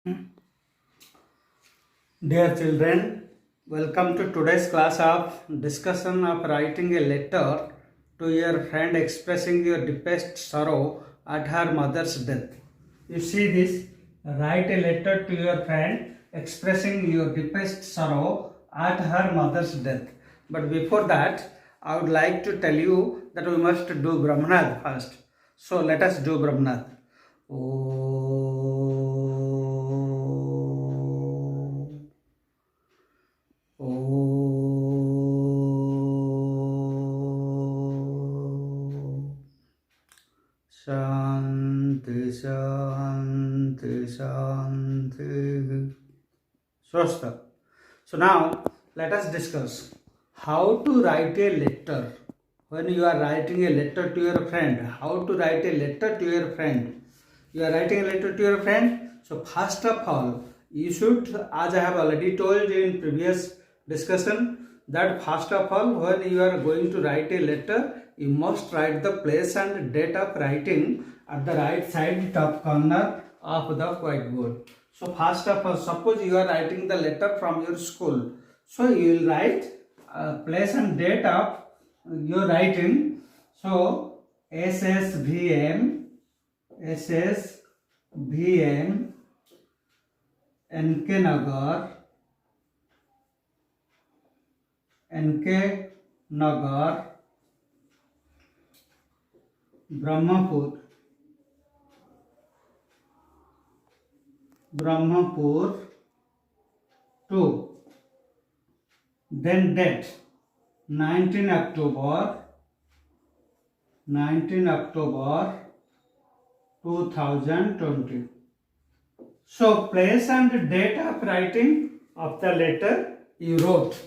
Dear children, welcome to today's class of discussion of writing a letter to your friend expressing your deepest sorrow at her mother's death. You see this, write a letter to your friend expressing your deepest sorrow at her mother's death. But before that, I would like to tell you that we must do Brahmanad first. So let us do Brahmanad. Shanti, Shanti, Shanti. Swasta. So now let us discuss how to write a letter. When you are writing a letter to your friend, how to write a letter to your friend. You are writing a letter to your friend. So first of all, you should, as I have already told you in previous discussion, that first of all, when you are going to write a letter, you must write the place and date of writing at the right side top corner of the whiteboard. So first of all, suppose you are writing the letter from your school. So you will write place and date of your writing. So SSVM, NK Nagar, Brahmapur 2. Then date 19 October 2020. So place and date of writing of the letter you wrote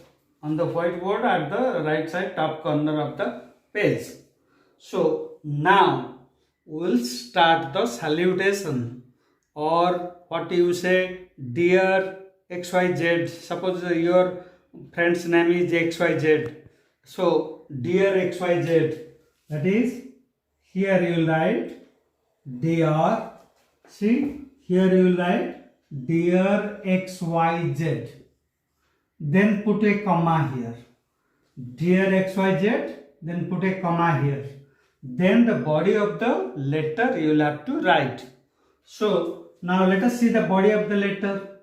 on the whiteboard at the right side top corner of the page. So now we will start the salutation, or what you say, dear XYZ. Suppose your friend's name is XYZ. So dear XYZ, that is, here you will write dear. See, here you will write dear XYZ. Then put a comma here. Dear XYZ, then put a comma here. Then the body of the letter you will have to write. So now let us see the body of the letter.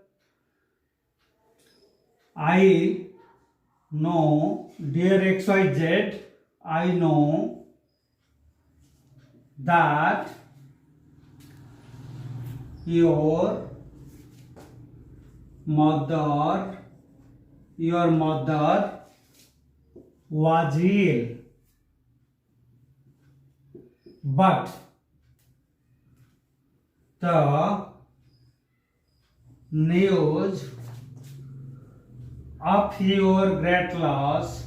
I know, dear XYZ, I know that your mother was ill, but the news of your great loss,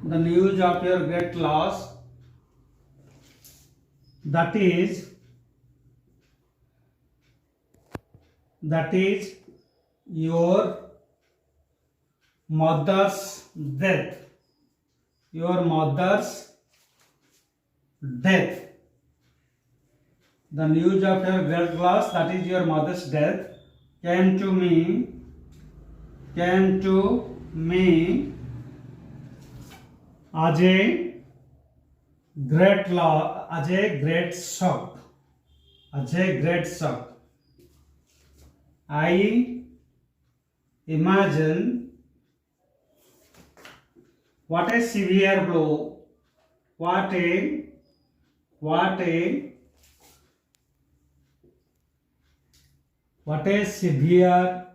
the news of your great loss, that is your mother's death. The news of your great loss, that is your mother's death, came to me as a great shock. I imagine what a severe blow, what a severe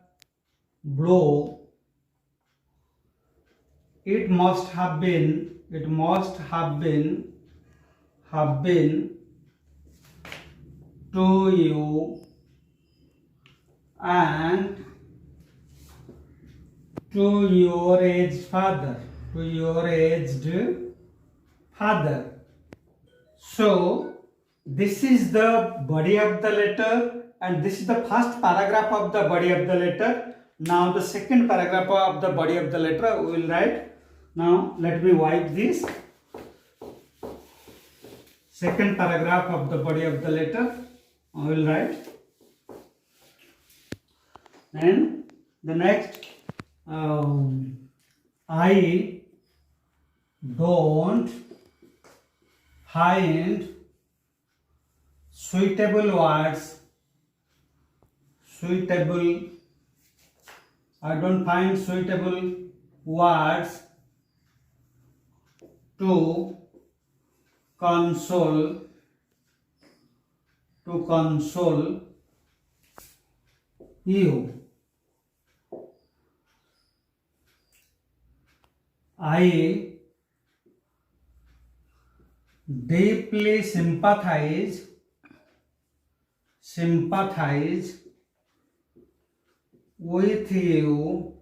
blow it must have been to you and to your aged father. So this is the body of the letter, and this is the first paragraph of the body of the letter. Now the second paragraph of the body of the letter we will write. Now let me wipe this. second paragraph of the body of the letter I will write. And the next, I don't find suitable words. I don't find suitable words to console you. I deeply sympathize with you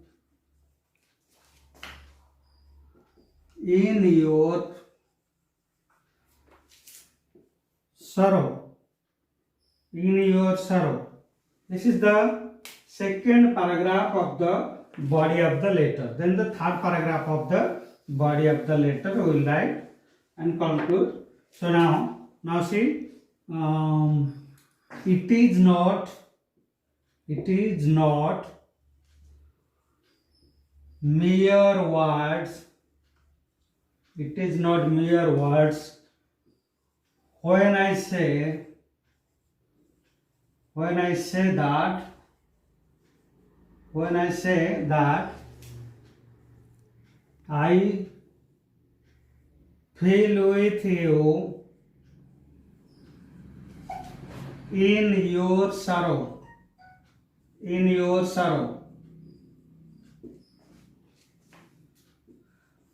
in your sorrow. This is the second paragraph of the body of the letter. Then the third paragraph of the body of the letter we will write and conclude. So now see, it is not mere words. It is not mere words when I say that I feel with you in your sorrow.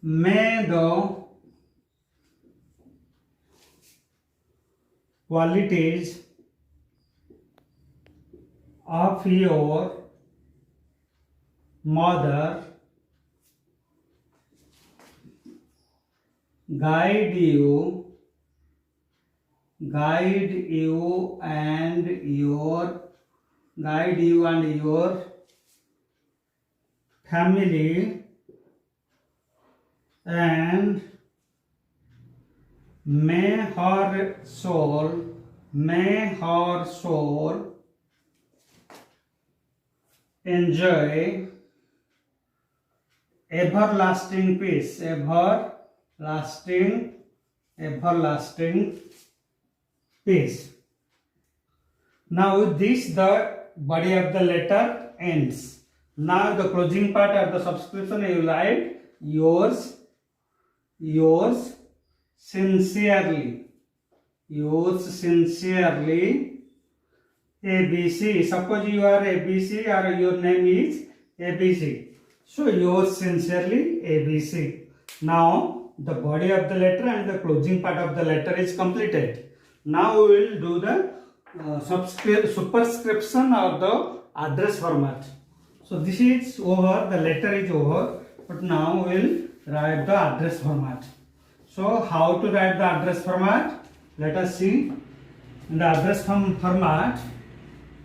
May the qualities of your mother guide you and your family, and may her soul enjoy everlasting peace. Now with this the body of the letter ends. Now the closing part of the subscription you will write yours sincerely ABC. Suppose you are ABC or your name is ABC. So yours sincerely ABC. Now the body of the letter and the closing part of the letter is completed. Now we will do the superscription or the address format. So this is over, the letter is over, but now we will write the address format. So how to write the address format? Let us see. In the address format,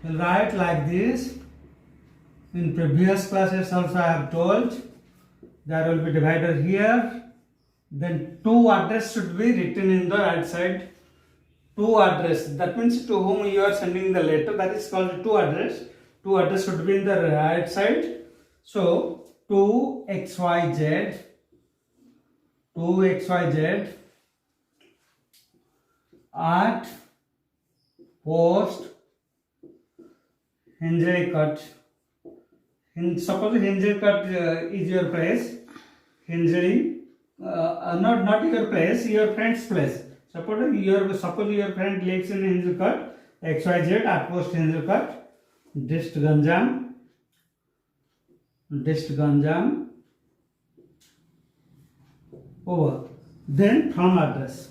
we will write like this. In previous classes also I have told, there will be divider here. Then two address should be written in the right side. Two address, that means to whom you are sending the letter, that is called two address. Two address should be in the right side. So 2XYZ at post Hinjalicut. Suppose Hinjalicut is your place. Not your place, your friend's place. Suppose your friend lives in Hinjalicut, XYZ at post Hinjalicut, Dist Ganjam, over. Then from address,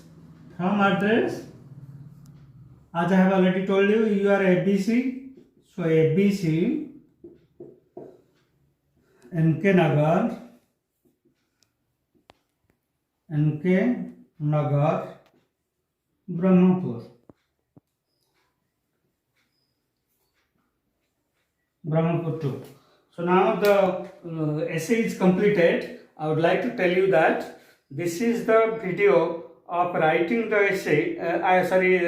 as I have already told you, you are ABC. So ABC, NK Nagar, Brahmapur 2. So now the essay is completed. I would like to tell you that this is the video of writing the essay,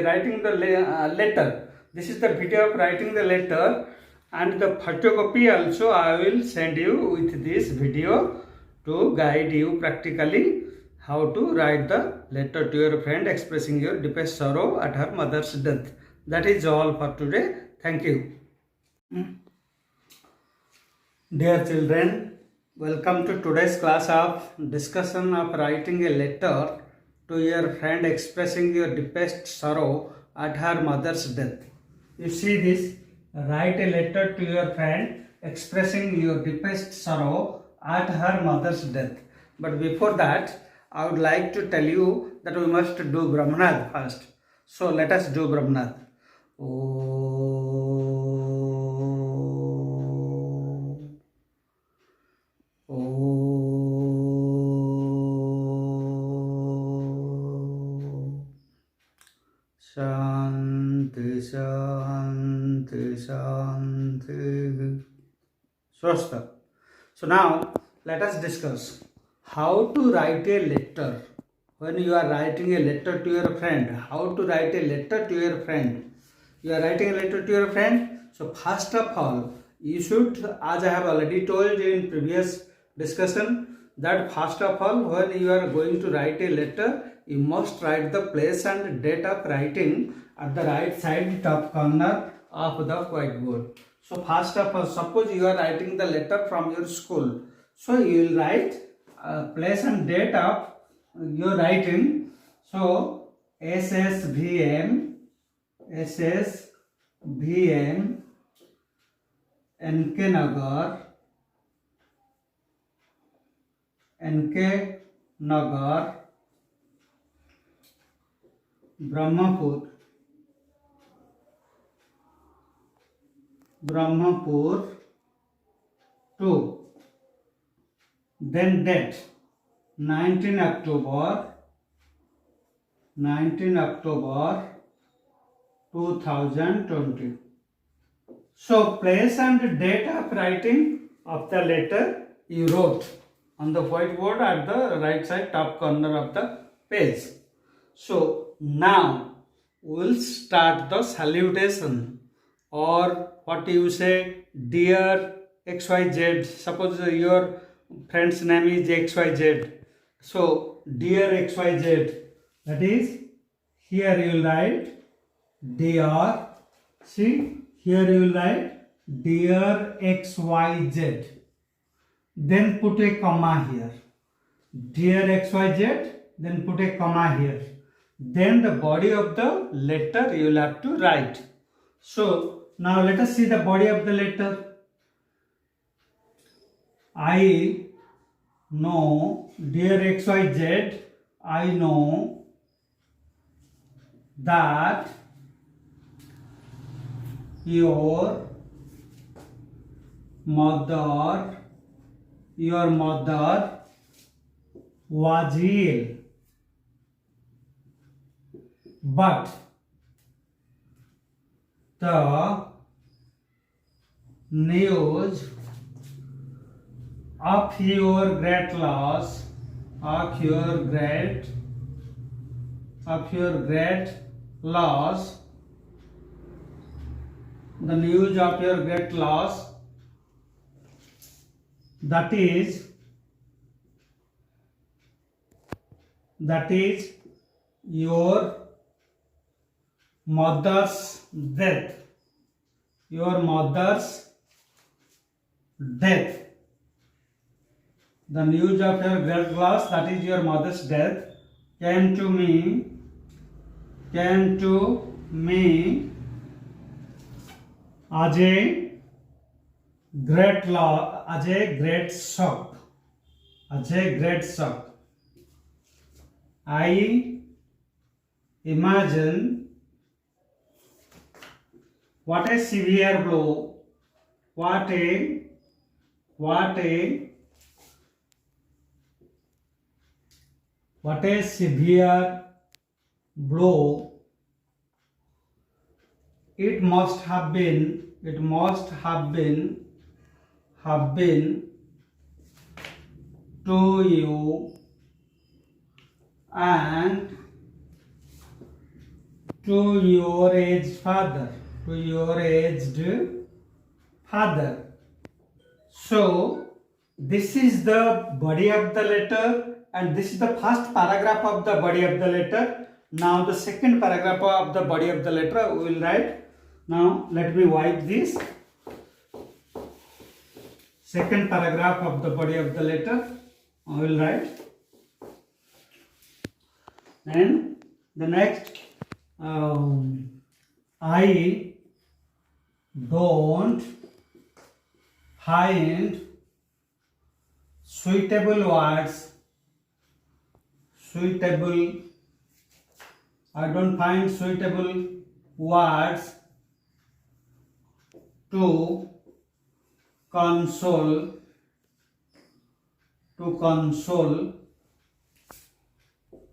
writing the letter. This is the video of writing the letter, and the photocopy also I will send you with this video to guide you practically how to write the letter to your friend expressing your deepest sorrow at her mother's death. That is all for today. Thank you. Dear children, welcome to today's class of discussion of writing a letter to your friend expressing your deepest sorrow at her mother's death. You see this, write a letter to your friend expressing your deepest sorrow at her mother's death. But before that, I would like to tell you that we must do Brahmanad first. So let us do Brahmanad. Shanti, Shanti, Shanti. Swastha. So now let us discuss how to write a letter. When you are writing a letter to your friend, how to write a letter to your friend. You are writing a letter to your friend. So first of all, you should, as I have already told you in previous discussion, that first of all, when you are going to write a letter, you must write the place and date of writing at the right side top corner of the whiteboard. So first of all, suppose you are writing the letter from your school. So you will write place and date of your writing. So SSVM, NK Nagar, Brahmapur 2. Then date 19 October 2020. So place and date of writing of the letter you wrote on the whiteboard at the right side top corner of the page. So now we will start the salutation, or what you say, dear XYZ. Suppose your friend's name is XYZ. So dear XYZ, that is, here you will write dear. See, here you will write dear XYZ. Then put a comma here. Dear XYZ, then put a comma here. Then the body of the letter you will have to write. So now let us see the body of the letter. I know, dear XYZ, I know that your mother was ill, but the news of your great loss, the news of your great loss, that is your mother's death. The news of your great loss, that is your mother's death, came to me as a great shock. I imagine what a severe blow, what a severe blow it must have been to you and to your aged father, to your aged father. So this is the body of the letter and this is the first paragraph of the body of the letter. Now the second paragraph of the body of the letter we will write. Now let me wipe this. Second paragraph of the body of the letter I will write. And the next, I don't find suitable words. I don't find suitable words to console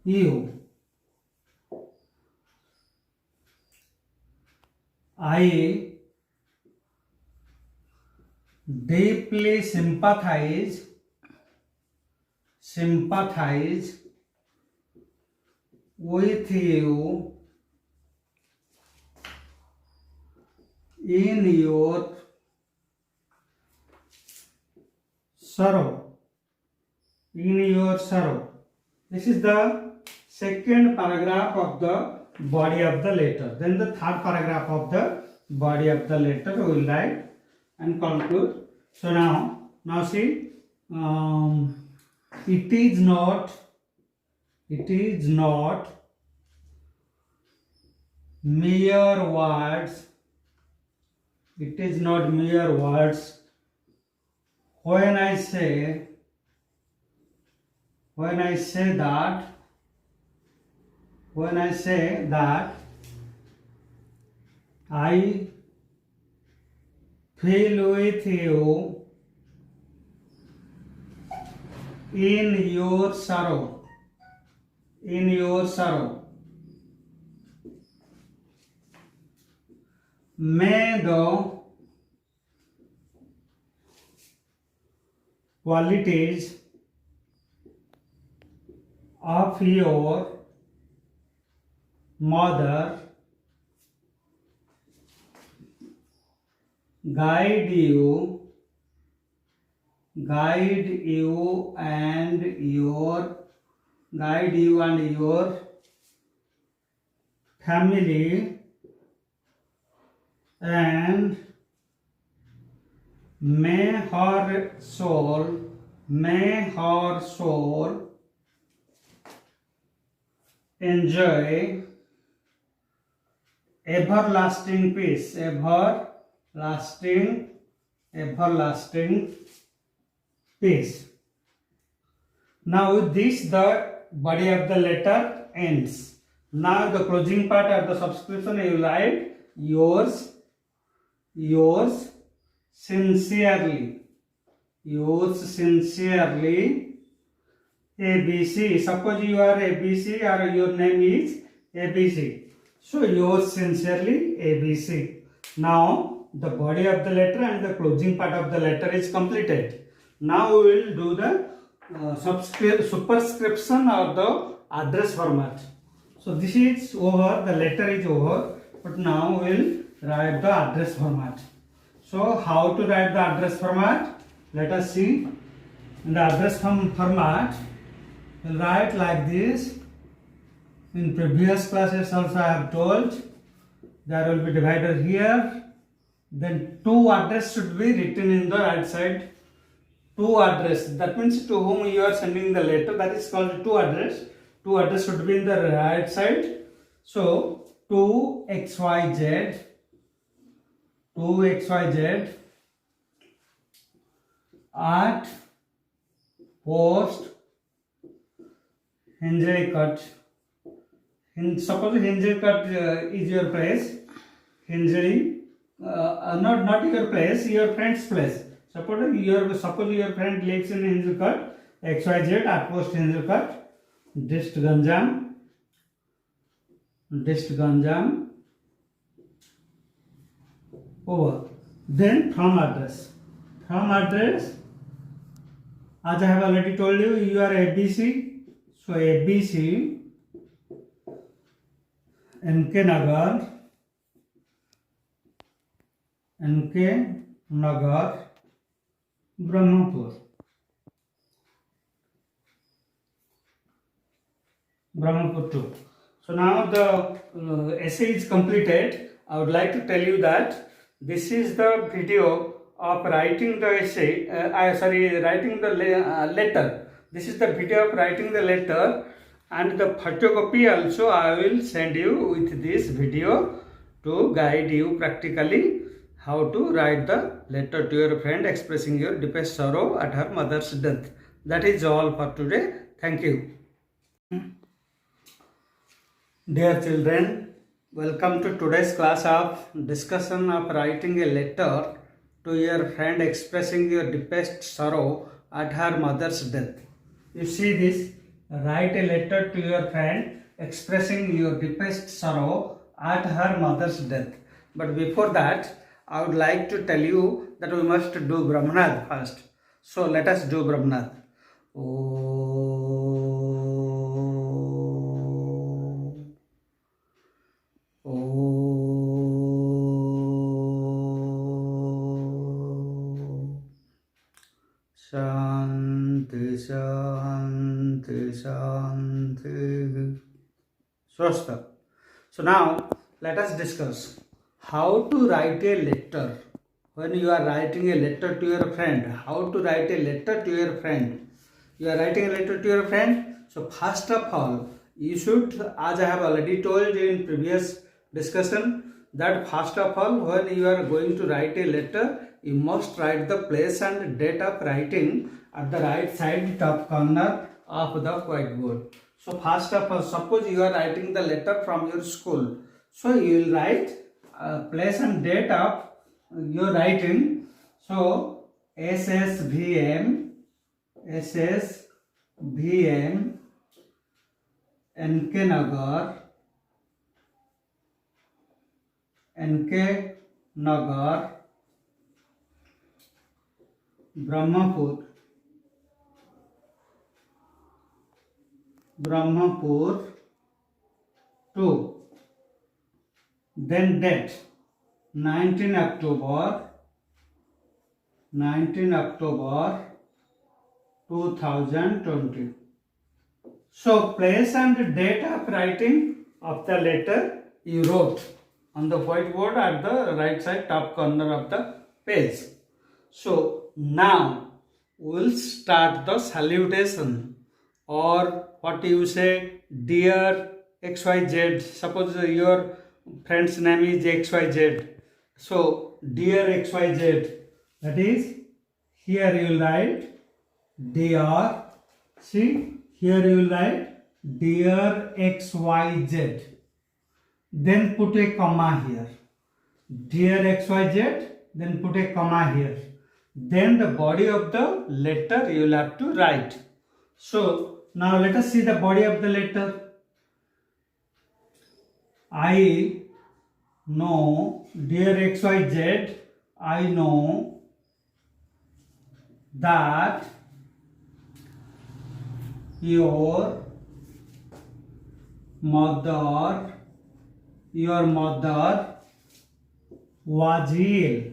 you. I deeply sympathize with you in your sorrow. This is the second paragraph of the body of the letter. Then the third paragraph of the body of the letter we will write and conclude. So now see, it is not mere words. It is not mere words when I say that I feel with you in your sorrow. May the qualities of your mother guide you and your family, and may her soul enjoy everlasting peace. Everlasting peace. Now with this the body of the letter ends. Now the closing part of the subscription you will write yours sincerely. ABC. Suppose you are ABC or your name is ABC. So yours sincerely ABC. Now the body of the letter and the closing part of the letter is completed. Now we will do the superscription or the address format. So this is over, the letter is over, but now we will write the address format. So how to write the address format? Let us see. In the address format, we will write like this. In previous classes also I have told, there will be divider here. Then two address should be written in the right side. Two address, that means to whom you are sending the letter, that is called two address. Two address should be in the right side. So 2XYZ at post Hinjalicut. Suppose Hinjalicut is your place. Not your place, your friend's place. Suppose your friend lives in Hinjalicut, XYZ at post Hinjalicut, Dist Ganjam, over. Then from address, as I have already told you, you are ABC. So ABC NK Nagar, Brahmapur. Brahmapur 2. So now the essay is completed. I would like to tell you that this is the video of writing the essay. Writing the letter. This is the video of writing the letter, and the photocopy also I will send you with this video to guide you practically how to write the letter to your friend expressing your deepest sorrow at her mother's death. That is all for today. Thank you. Dear children, welcome to today's class of discussion of writing a letter to your friend expressing your deepest sorrow at her mother's death. You see this, write a letter to your friend expressing your deepest sorrow at her mother's death. But before that, I would like to tell you that we must do Brahmanad first. So let us do Brahmanad. Shanti, Shanti, Shanti. Swasta. So now let us discuss how to write a letter. When you are writing a letter to your friend, how to write a letter to your friend. You are writing a letter to your friend. So first of all, you should, as I have already told you in previous discussion, that first of all, when you are going to write a letter, you must write the place and date of writing at the right side top corner of the whiteboard. So first of all, suppose you are writing the letter from your school. So you will write place and date of your writing. So SSVM, NK Nagar, Brahmapur 2. Then date 19 October 2020. So place and date of writing of the letter you wrote on the whiteboard at the right side top corner of the page. So now we will start the salutation, or what you say, dear XYZ. Suppose your friend's name is XYZ. So dear XYZ, that is, here you will write dear. See, here you will write dear XYZ. Then put a comma here. Dear XYZ, then put a comma here. Then the body of the letter you will have to write. So now let us see the body of the letter. I know, dear XYZ, I know that your mother was ill,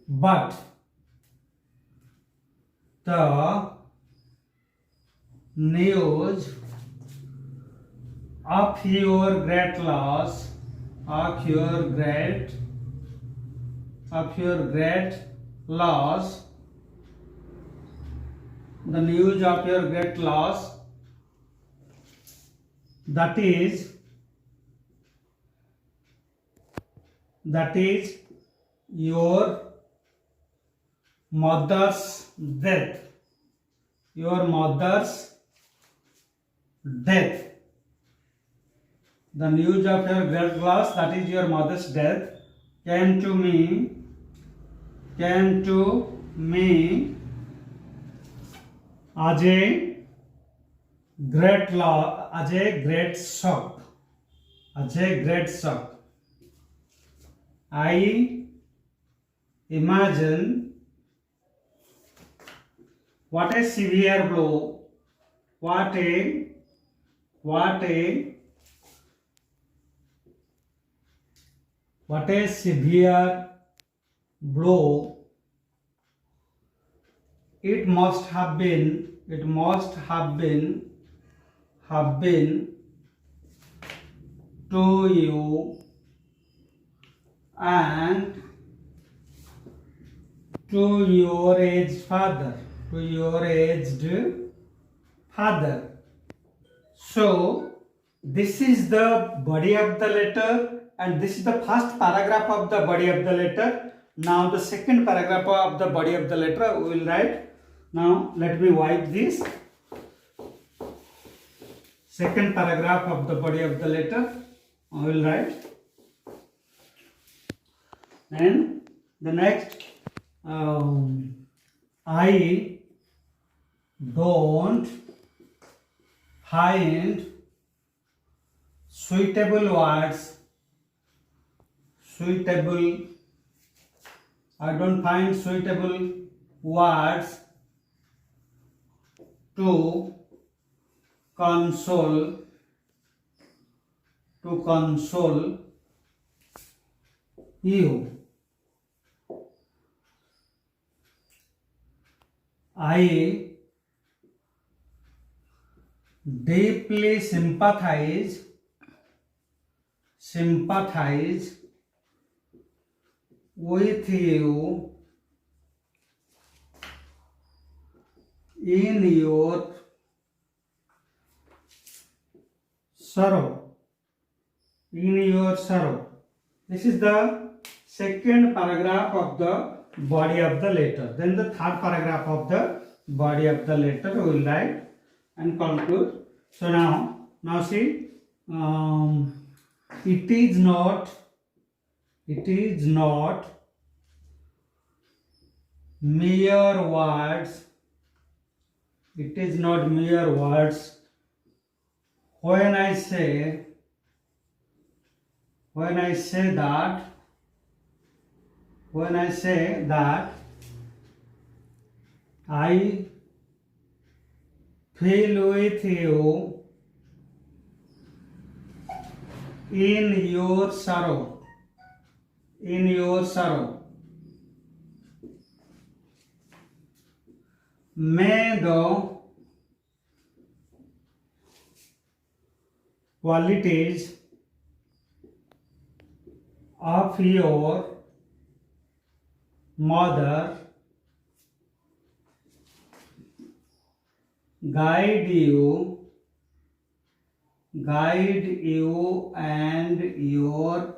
but the news of your great loss, the news of your great loss, that is your mother's death. The news of your great loss, that is your mother's death, came to me as a great shock. I imagine what a severe blow, what a what a severe blow it must have been to you and to your aged father. So this is the body of the letter and this is the first paragraph of the body of the letter. Now the second paragraph of the body of the letter we will write. Now let me wipe this. Second paragraph of the body of the letter I will write. And the next I don't find suitable words to console you. I deeply sympathize with you in your sorrow. This is the second paragraph of the body of the letter. Then the third paragraph of the body of the letter we will write and conclude. So now see, it is not mere words. When I say that I feel with you in your sorrow. May the qualities of your mother guide you and your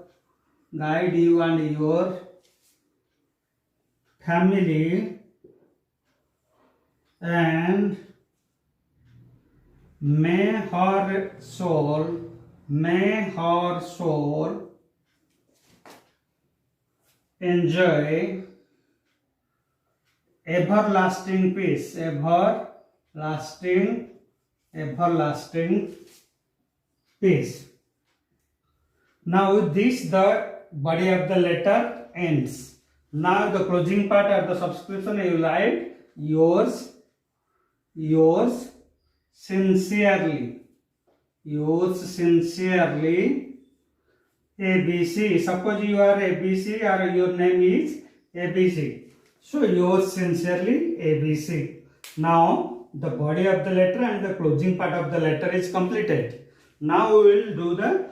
family, and may her soul enjoy everlasting peace. Now with this the body of the letter ends. Now the closing part of the subscription you write yours sincerely ABC. Suppose you are ABC or your name is ABC. So yours sincerely ABC. Now the body of the letter and the closing part of the letter is completed. Now we will do the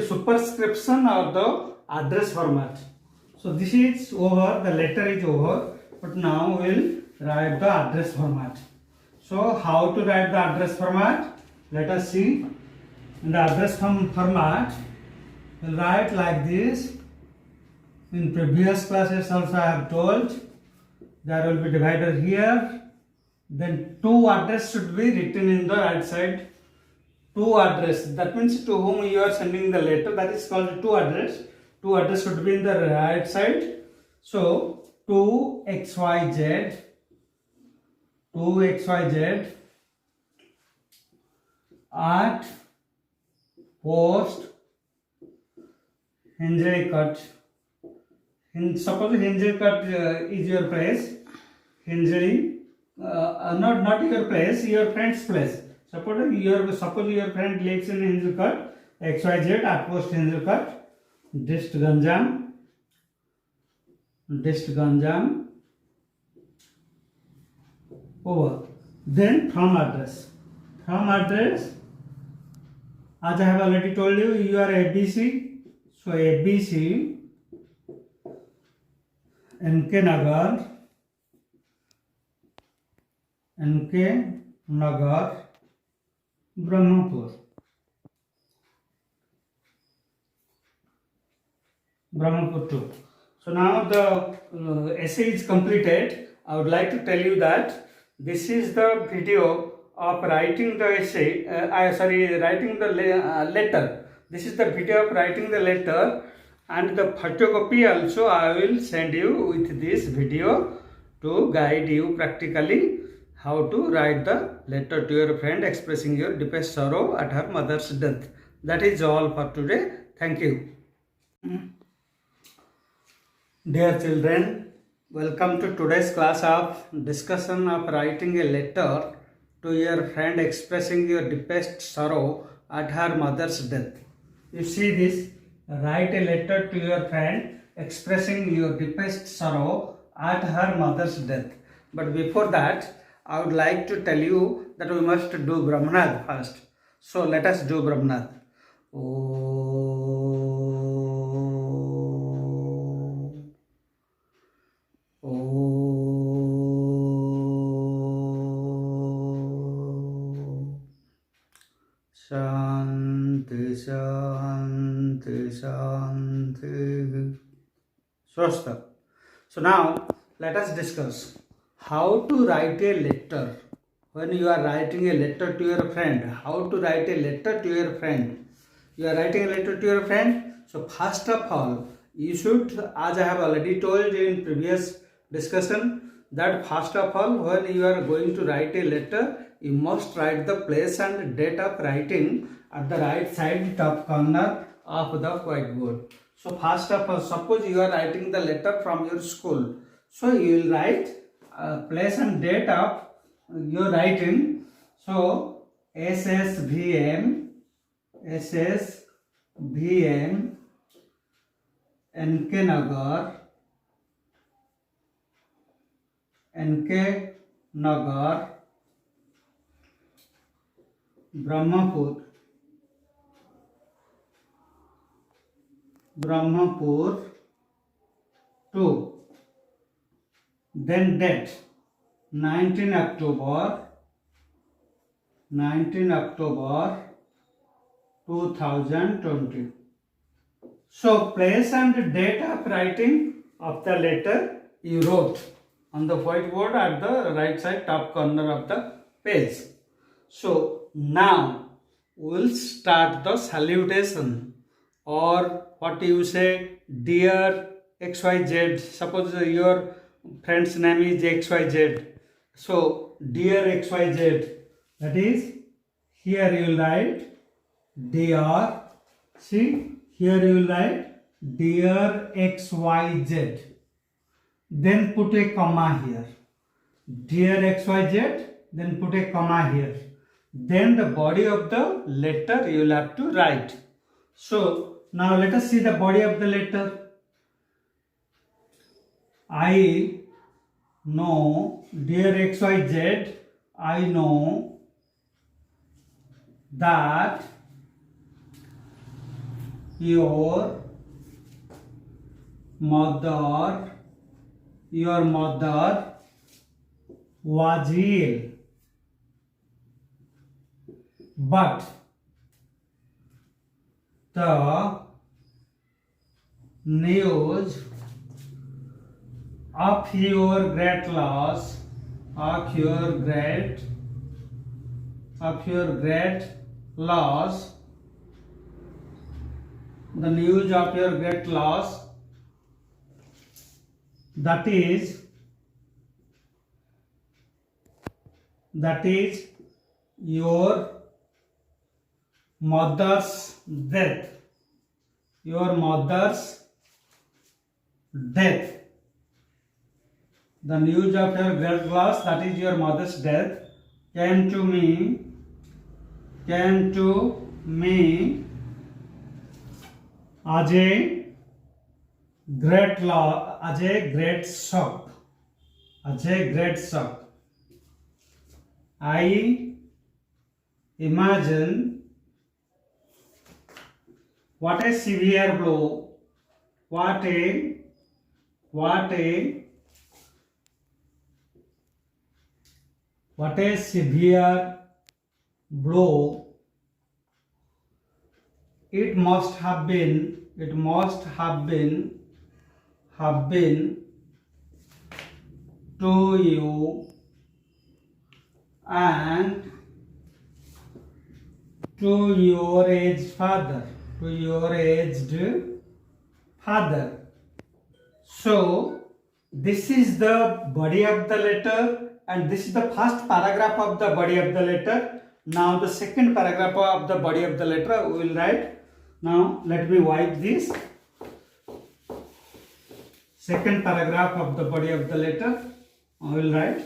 superscription or the address format. So this is over, the letter is over, but now we will write the address format. So how to write the address format? Let us see. In the address format, we will write like this. In previous classes also I have told, there will be divider here. Then two address should be written in the right side. Two address, that means to whom you are sending the letter, that is called two address. Two address should be in the right side. So to XYZ at post Hinjalicut. Suppose Hinjalicut is your place. Not your place, your friend's place. Suppose your friend lives in Hinjulcut, XYZ at post Hinjulcut, Dist Ganjam, over. Then from address, as I have already told you, you are ABC. So ABC, NK Nagar, Brahmapur 2. So now the essay is completed. I would like to tell you that this is the video of writing the essay. Writing the letter. This is the video of writing the letter, and the photocopy also I will send you with this video to guide you practically how to write the letter to your friend expressing your deepest sorrow at her mother's death. That is all for today. Thank you. Dear children, welcome to today's class of discussion of writing a letter to your friend expressing your deepest sorrow at her mother's death. You see this, write a letter to your friend expressing your deepest sorrow at her mother's death. But before that, I would like to tell you that we must do Brahmanad first. So let us do Brahmanad. Shanti, Shanti, Shanti. Swastha. So now let us discuss how to write a letter. When you are writing a letter to your friend, how to write a letter to your friend. You are writing a letter to your friend. So first of all, you should, as I have already told you in previous discussion, that first of all, when you are going to write a letter, you must write the place and date of writing at the right side top corner of the whiteboard. So first of all, suppose you are writing the letter from your school. So you will write place and date of your writing. So SSVM, NK Nagar, Brahmapur 2. Then date 19 October 2020. So place and date of writing of the letter you wrote on the whiteboard at the right side top corner of the page. So now we will start the salutation, or what you say, dear XYZ. Suppose your friend's name is XYZ. So dear XYZ, that is, here you will write dear. See, here you will write dear XYZ. Then put a comma here. Dear XYZ, then put a comma here. Then the body of the letter you will have to write. So now let us see the body of the letter. I know, dear XYZ, I know that your mother was ill, but the news of your great loss, the news of your great loss, that is your mother's death. The news of your great loss, that is your mother's death, came to me came to me as a great shock. I imagine what a severe blow. What a severe blow it must have been to you and to your aged father. So this is the body of the letter and this is the first paragraph of the body of the letter. Now the second paragraph of the body of the letter we will write. Now let me wipe this. Second paragraph of the body of the letter I will write.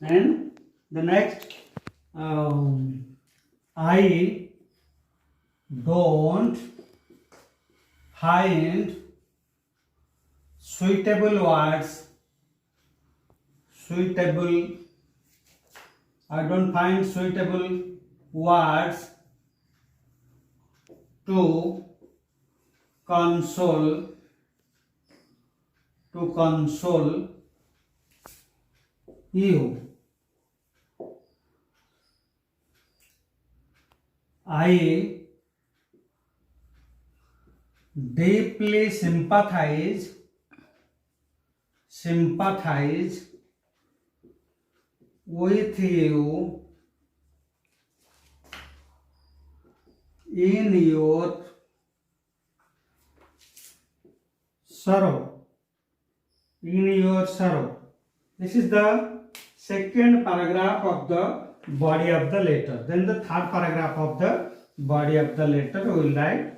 And the next I don't find suitable words to console you. I deeply sympathize with you in your sorrow. This is the second paragraph of the body of the letter. Then the third paragraph of the body of the letter we will write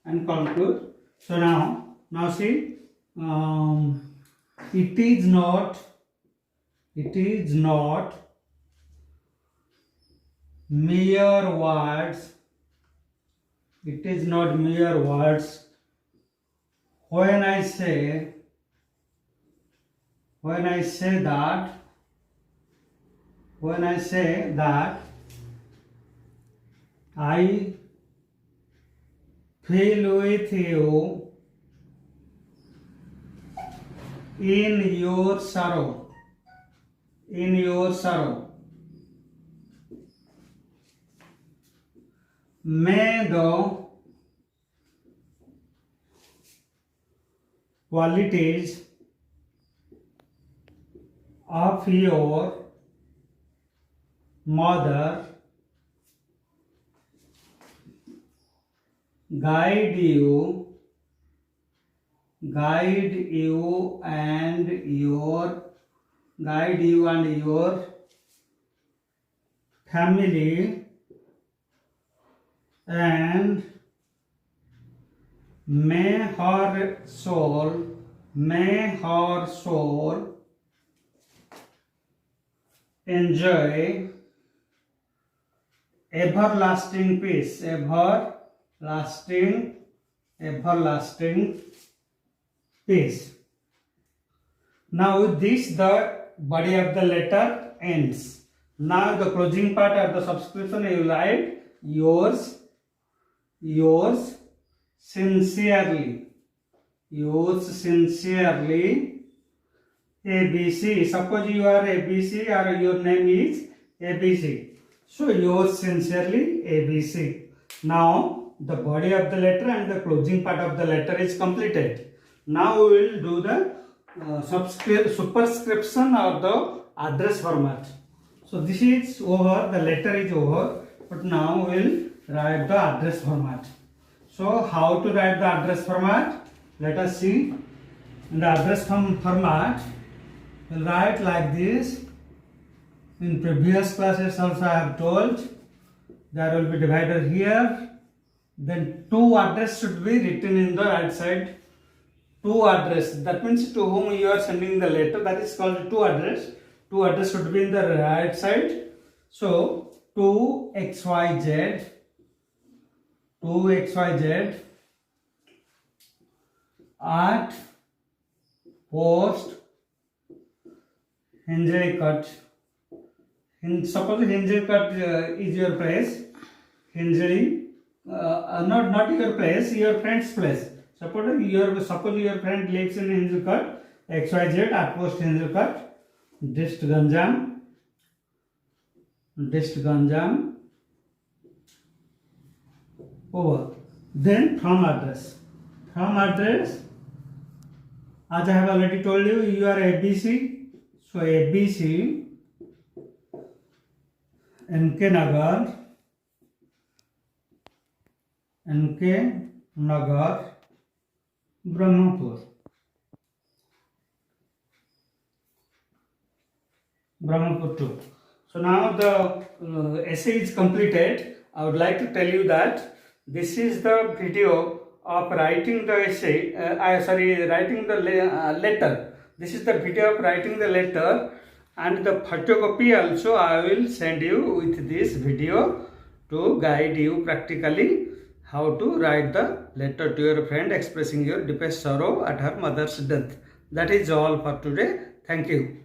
and conclude. So now see, it is not mere words. When I say that I feel with you in your sorrow. May the qualities of your mother guide you and your family, and may her soul enjoy everlasting peace. Now with this the body of the letter ends. Now the closing part of the subscription you will write yours sincerely ABC. Suppose you are ABC or your name is ABC. So yours sincerely ABC. Now the body of the letter and the closing part of the letter is completed. Now we will do the superscription or the address format. So this is over, the letter is over, but now we will write the address format. So how to write the address format? Let us see. In the address format, we will write like this. In previous classes also I have told, there will be divider here. Then two address should be written in the right side. Two address, that means to whom you are sending the letter, that is called two address. Two address should be in the right side. So 2xyz at post Hinjali suppose Hinjali is your place. Hinjali, not your place, your friend's place. Suppose your friend lives in Hinjali XYZ at post Hinjali Dist Ganjam over. Then from address, as I have already told you, you are ABC. So ABC, NK Nagar, Brahmapur 2. So now the essay is completed. I would like to tell you that this is the video of writing the essay. Writing the letter. This is the video of writing the letter, and the photocopy also I will send you with this video to guide you practically how to write the letter to your friend expressing your deepest sorrow at her mother's death. That is all for today. Thank you.